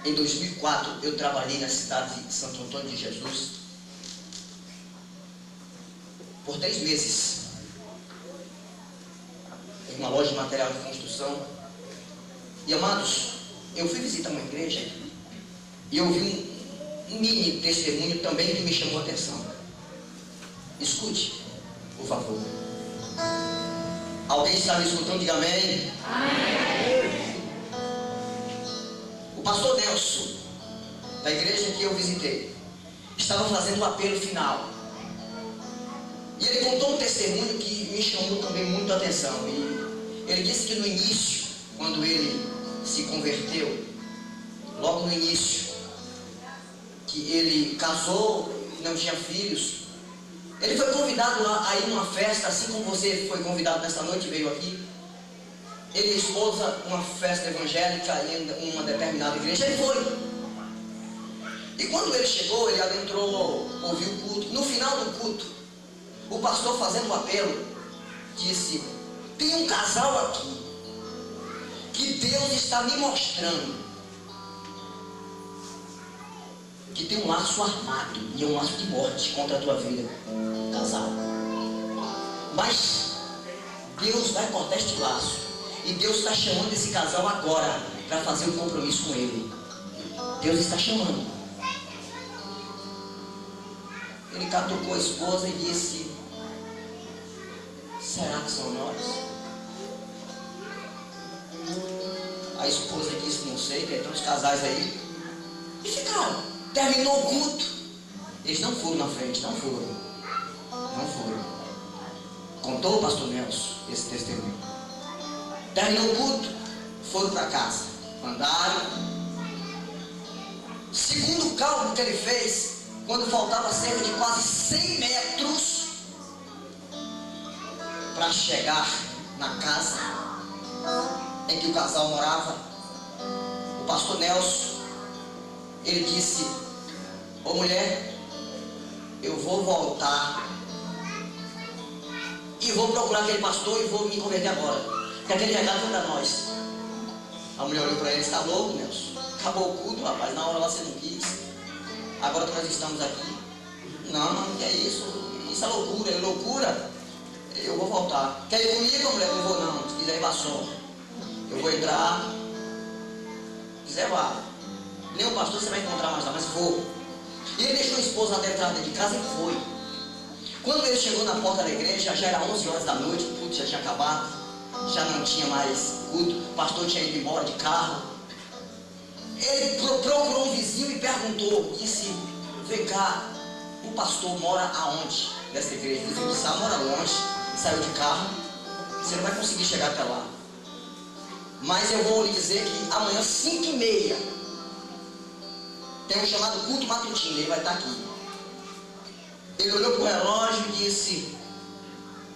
Em 2004, eu trabalhei na cidade de Santo Antônio de Jesus por 3 meses, em uma loja de material de construção. E amados, eu fui visitar uma igreja e eu vi um mini testemunho também que me chamou a atenção. Escute, por favor. Alguém está me escutando? Diga amém. Amém. O pastor Nelson, da igreja que eu visitei, estava fazendo o apelo final. E ele contou um testemunho que me chamou também muito a atenção. E ele disse que no início, quando ele se converteu, logo no início, que ele casou e não tinha filhos, ele foi convidado a ir numa festa, assim como você foi convidado nesta noite e veio aqui. Ele e a esposa, uma festa evangélica em uma determinada igreja, ele foi. E quando ele chegou, ele adentrou, ouviu o culto. No final do culto, o pastor, fazendo o apelo, disse: tem um casal aqui que Deus está me mostrando que tem um laço armado, e é um laço de morte contra a tua vida, casal. Mas Deus vai cortar este laço, e Deus está chamando esse casal agora para fazer um compromisso com Ele. Deus está chamando. Ele catucou a esposa e disse: será que são nós? A esposa disse: não sei, tem uns casais aí. E ficaram. Terminou o culto. Eles não foram na frente, não foram. Contou o pastor Nelson esse testemunho. Terminou o culto, foram para casa. Andaram. Segundo o cálculo que ele fez, quando faltava cerca de quase 100 metros para chegar na casa em que o casal morava, o pastor Nelson, ele disse: ô mulher, eu vou voltar e vou procurar aquele pastor e vou me converter agora, porque aquele recado foi para nós. A mulher olhou para ele: está louco, Nelson? Acabou o culto, rapaz, na hora lá você não quis, agora que nós estamos aqui. Não, que é isso? Isso é loucura, é loucura. Eu vou voltar. Quer ir comigo, mulher? Não vou não, se quiser ir, vá só. Eu vou entrar, se quiser vá. Nem o pastor você vai encontrar mais lá, mas vou. E ele deixou a esposa até entrar dentro de casa e foi. Quando ele chegou na porta da igreja, já era 11 horas da noite, o culto já tinha acabado, já não tinha mais culto, o pastor tinha ido embora de carro. Ele procurou um vizinho e perguntou, disse: vem cá, o pastor mora aonde dessa igreja? O vizinho disse: mora longe, saiu de carro, você não vai conseguir chegar até lá. Mas eu vou lhe dizer que amanhã, 5h30, tem um chamado culto matutino, ele vai estar aqui. Ele olhou para o relógio e disse: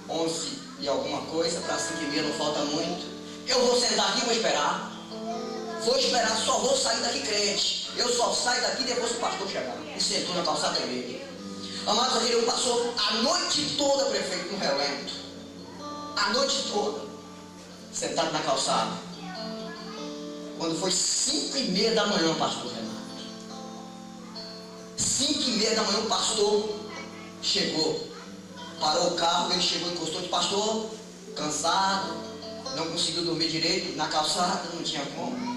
11 e alguma coisa, para 5h30 não falta muito. Eu vou sentar aqui e vou esperar. Vou esperar, só vou sair daqui crente. Eu só saio daqui depois que o pastor chegar. E sentou na calçada da igreja. Amados, ele passou a noite toda, prefeito, no relento. A noite toda, sentado na calçada. Quando foi 5h30 da manhã, pastor Renato, 5h30 da manhã, o pastor chegou, parou o carro, ele chegou, encostou de: pastor, cansado, não conseguiu dormir direito, na calçada, não tinha como.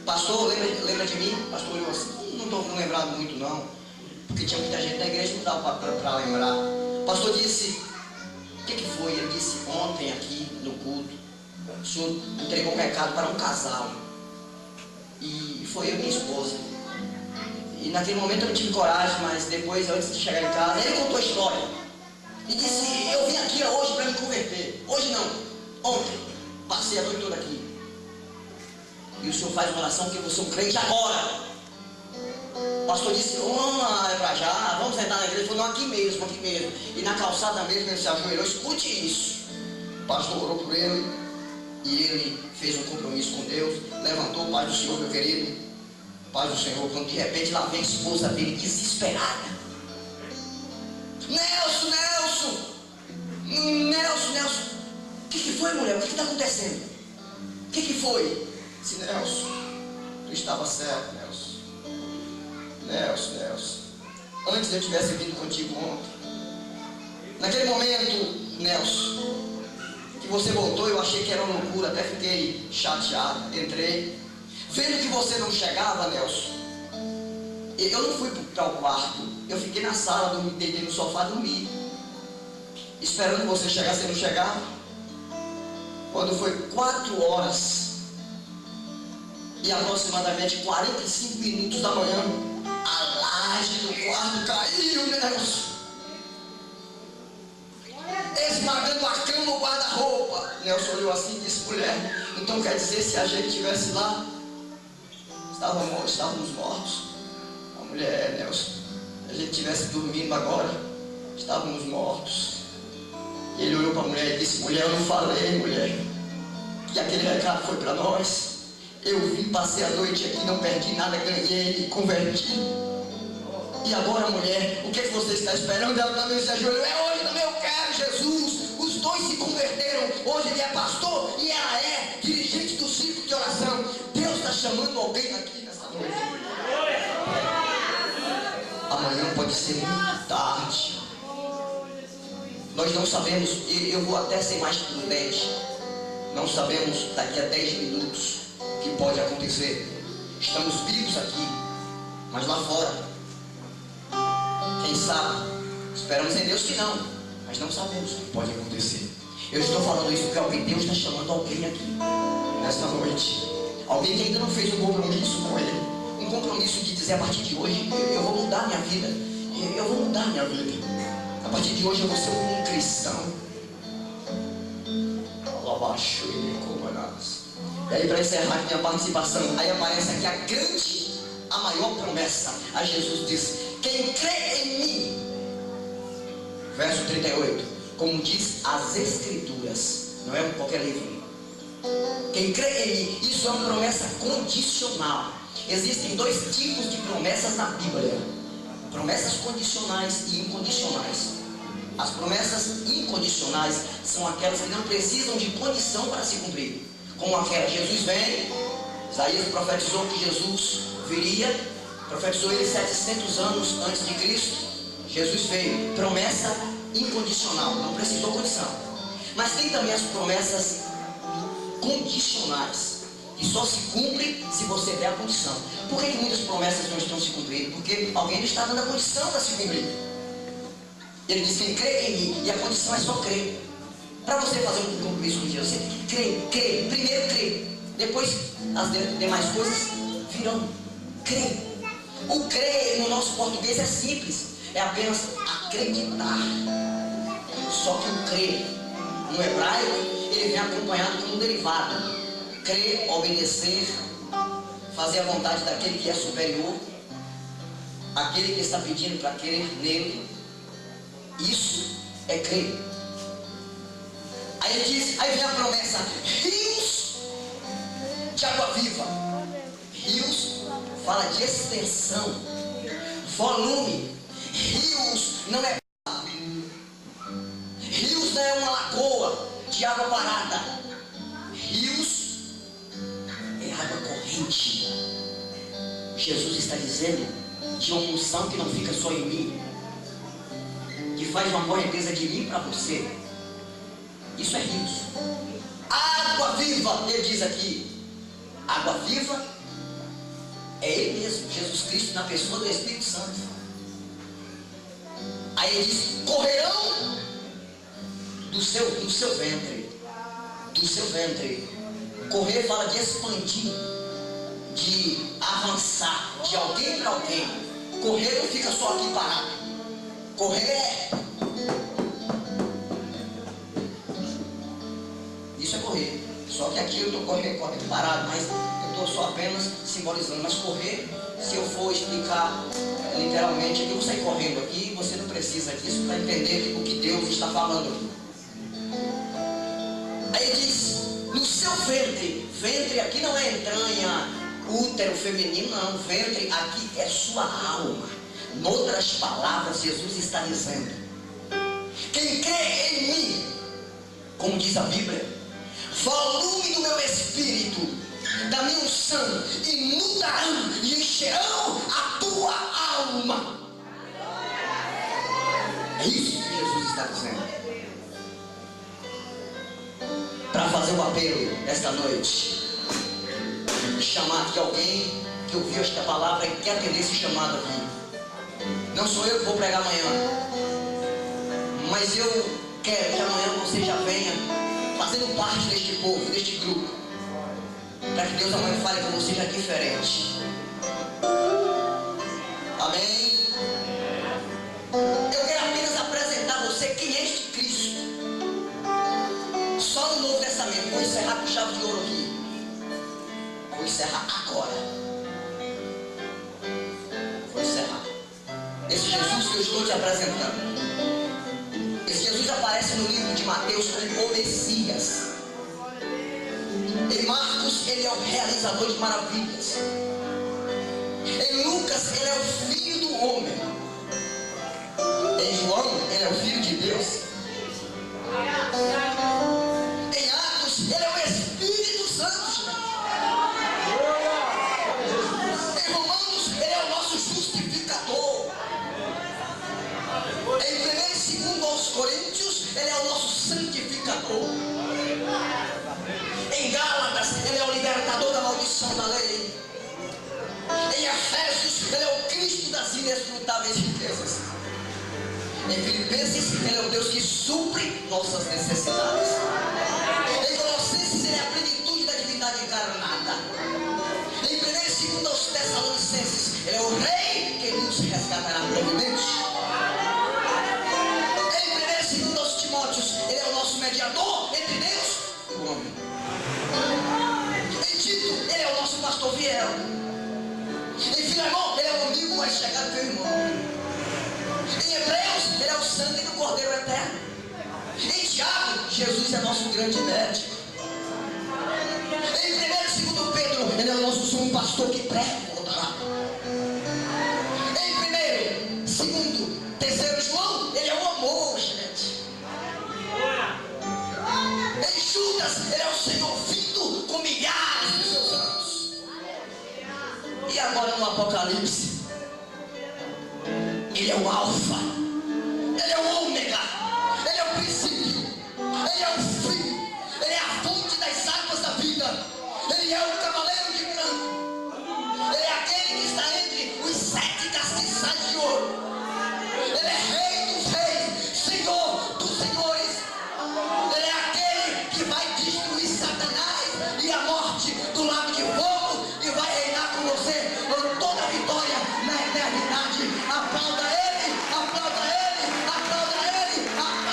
Pastor, lembra de mim? O pastor olhou assim: não estou lembrado muito não, porque tinha muita gente na igreja, não dava para lembrar. O pastor disse: o que foi? Ele disse: ontem aqui no culto, o senhor entregou um recado para um casal, e foi eu e minha esposa. E naquele momento eu não tive coragem, mas depois, antes de chegar em casa, ele contou a história. E disse: eu vim aqui hoje para me converter. Hoje não, ontem. Passei a noite toda aqui. E o senhor faz uma oração porque você é um crente agora. O pastor disse: é para já, vamos sentar na igreja. Ele falou: não, aqui mesmo. E na calçada mesmo ele se ajoelhou. Escute isso. O pastor orou por ele. E ele fez um compromisso com Deus, levantou, paz do Senhor, meu querido, paz do Senhor, quando de repente lá vem a esposa dele desesperada. Nelson, o que foi, mulher? O que está acontecendo? O que foi? Disse, Nelson, tu estava certo, Nelson, antes eu tivesse vindo contigo ontem, naquele momento, Nelson, que você voltou, eu achei que era uma loucura, até fiquei chateado, entrei, vendo que você não chegava, Nelson, eu não fui para o quarto, eu fiquei na sala, deitei no sofá, dormi, esperando você chegar, você não chegava. Quando foi 4 horas e aproximadamente 45 minutos da manhã, a laje do quarto caiu, Nelson, esmagando a cama, o guarda-roupa. Nelson olhou assim e disse, mulher, então quer dizer, se a gente estivesse lá, estávamos mortos? A mulher, Nelson, se a gente estivesse dormindo agora, estávamos mortos. E ele olhou para a mulher e disse, mulher, eu não falei, mulher, que aquele recado foi para nós. Eu vim, passei a noite aqui, não perdi nada, ganhei, me converti. E agora, mulher, o que você está esperando? Ela também se ajoelhou, hoje também eu quero Jesus. Os dois se converteram, hoje ele é pastor e ela é dirigente do círculo de oração. Deus está chamando alguém aqui nessa noite. Amanhã pode ser muito tarde. Nós não sabemos, eu vou até ser mais prudente, não sabemos daqui a 10 minutos o que pode acontecer. Estamos vivos aqui, mas lá fora, quem sabe? Esperamos em Deus que não, mas não sabemos o que pode acontecer. Eu estou falando isso porque Deus está chamando alguém aqui nesta noite, alguém que ainda não fez um compromisso com Ele, um compromisso de dizer, a partir de hoje eu vou mudar minha vida, eu vou mudar minha vida. A partir de hoje eu vou ser um cristão. E aí, para encerrar minha participação, aí aparece aqui a maior promessa. A Jesus diz, quem crê em mim, verso 38, como diz as Escrituras, não é qualquer livro, quem crê em mim, isso é uma promessa condicional. Existem 2 tipos de promessas na Bíblia, promessas condicionais e incondicionais. As promessas incondicionais são aquelas que não precisam de condição para se cumprir, como aquela, Jesus vem, Isaías profetizou que Jesus viria, profetizou ele 700 anos antes de Cristo, Jesus veio, promessa incondicional, não precisou condição. Mas tem também as promessas condicionais, que só se cumpre se você der a condição. Por que muitas promessas não estão se cumprindo? Porque alguém não está dando a condição para se cumprir. Ele diz, quem crê em mim, e a condição é só crer. Para você fazer um compromisso com Deus, você tem que crer, primeiro crer, depois as demais coisas virão. Crer. O crer no nosso português é simples, é apenas acreditar. Só que o crer no hebraico, ele vem acompanhado com um derivado. Crer, obedecer, fazer a vontade daquele que é superior, aquele que está pedindo para crer nele. Isso é crer. Aí ele diz, aí vem a promessa, rios de água viva. Rios fala de extensão, volume. Rios não é rios não é uma lagoa de água parada. Rios é água corrente. Jesus está dizendo de uma unção que não fica só em mim, que faz uma correnteza de mim para você. Isso é rios. Água viva, ele diz aqui. Água viva é Ele mesmo, Jesus Cristo, na pessoa do Espírito Santo. Aí ele diz, correrão do seu ventre. Do seu ventre. Correr fala de expandir, de avançar, de alguém para alguém. Correr não fica só aqui parado. Correr é... Isso é correr. Só que aqui eu estou correndo parado, mas eu estou só apenas simbolizando. Mas correr, se eu for explicar literalmente, eu vou sair correndo aqui, você não precisa disso para entender o que Deus está falando aqui. Aí ele diz, no seu ventre. Ventre aqui não é entranha, útero feminino, não. Ventre aqui é sua alma. Em outras palavras, Jesus está dizendo: quem crê em mim, como diz a Bíblia, volume do meu espírito, da minha unção, e mudarão e encherão a tua alma. É isso que Jesus está dizendo. Para fazer um apelo esta noite, chamar aqui alguém que ouviu esta palavra e quer atender esse chamado aqui. Não sou eu que vou pregar amanhã, mas eu quero que amanhã você já venha fazendo parte deste povo, deste grupo, para que Deus amanhã fale com você já diferente. Amém? Eu quero apenas apresentar a você quem é este Cristo. Só no Novo Testamento. Vou encerrar com chave de ouro aqui. Vou encerrar agora. Vou encerrar. Esse Jesus que eu estou te apresentando, esse Jesus aparece no livro de Mateus como o Messias. Em Marcos, ele é o realizador de maravilhas. Em Lucas, ele é o Filho do homem. Em João, ele é o Filho de Deus. Em Atos, ele é o Espírito Santo. Em Romanos, ele é o nosso justificador. Em 1 e 2 aos Coríntios, ele é o nosso santificador. Em Gálatas, ele é o libertador da maldição da lei. Em Efésios, ele é o Cristo das inescrutáveis riquezas. Em Filipenses, ele é o Deus que supre nossas necessidades. Em Colossenses, ele é a plenitude da divindade encarnada. Em 1 e 2 aos Tessalonicenses, ele é o Rei que nos resgatará brevemente. Em 1 e 2 aos Timóteos, ele é o nosso mediador entre Deus e o homem. Em Tito, ele é o nosso pastor fiel. Em Filemão, ele é o amigo mais chegado que o irmão. Em Hebreus, ele é o sangue do Cordeiro Eterno. Em Tiago, Jesus é nosso grande médico. Em 1 e 2 Pedro, ele é o nosso sumo pastor que prega voltará. Em 1, 2, 3 João, ele é o amor, gente. Em Judas, ele é o Senhor vindo com milhares de seus santos. E agora no Apocalipse, ele é o Alfa, ele é o Ômega, ele é o princípio, ele é o fim, ele é a fonte das águas da vida, ele é o cavaleiro de branco, ele é aquele que está entre os 7 castiçais de ouro, ele é Rei dos reis, Senhor dos senhores, ele é aquele que vai destruir Satanás e a morte do lago de fogo e vai reinar com você por toda a vitória na eternidade. Aplauda ele, aplauda ele, aplauda ele, aplauda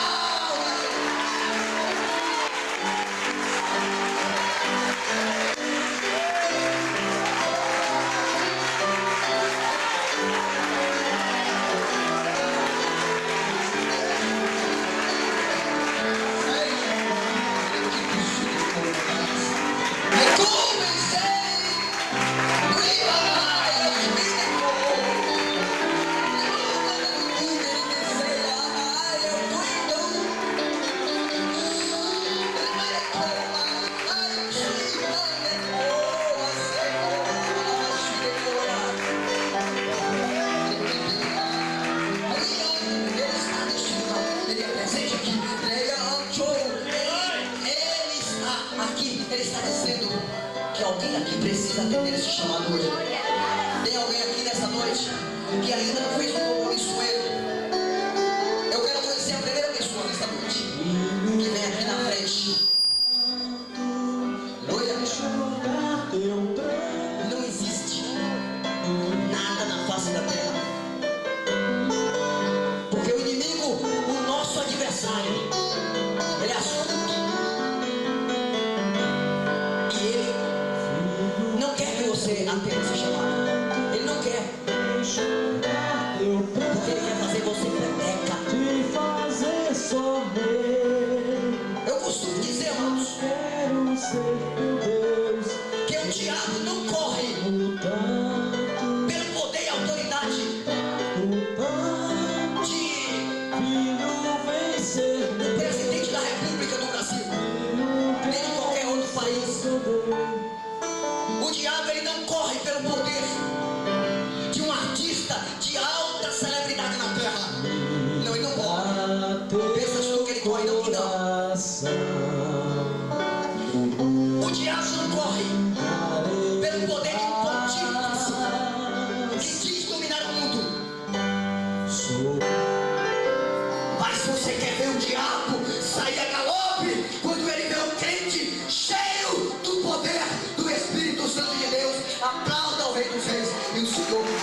Ele está dizendo que alguém aqui precisa atender esse chamado hoje. Tem alguém aqui nessa noite que ainda não fez um compromisso com ele? Eu quero conhecer a primeira pessoa nessa noite que vem aqui na frente. Não existe nada na face da terra, porque o inimigo, o nosso adversário, ele é astuto. Você atende esse chamado. Ele não quer. Porque ele quer fazer não corre pelo poder e autoridade do presidente da República do Brasil, nem de qualquer outro país. O diabo, ele não corre pelo poder de um artista de alta celebridade na terra. Não, ele não corre. Pensas tu que ele corre? Não, que não. O diabo não corre pelo poder de um pontífice que diz dominar o mundo. Mas você quer ver o diabo sair a galope quando ele vê um crente cheio do poder do Espírito Santo de Deus? Aplauda o Rei dos Reis e o Senhor dos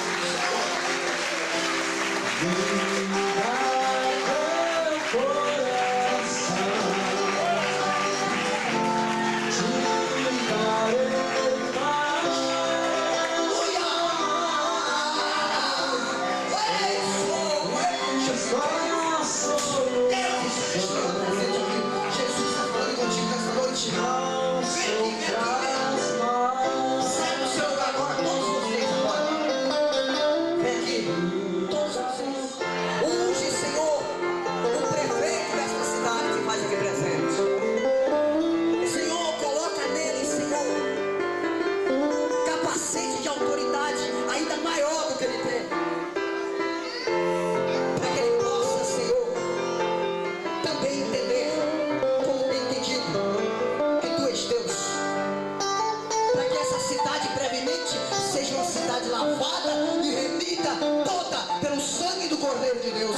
de autoridade ainda maior do que ele tem, para que ele possa, Senhor, também entender, como tem entendido, que tu és Deus, para que essa cidade brevemente seja uma cidade lavada e remida toda pelo sangue do Cordeiro de Deus.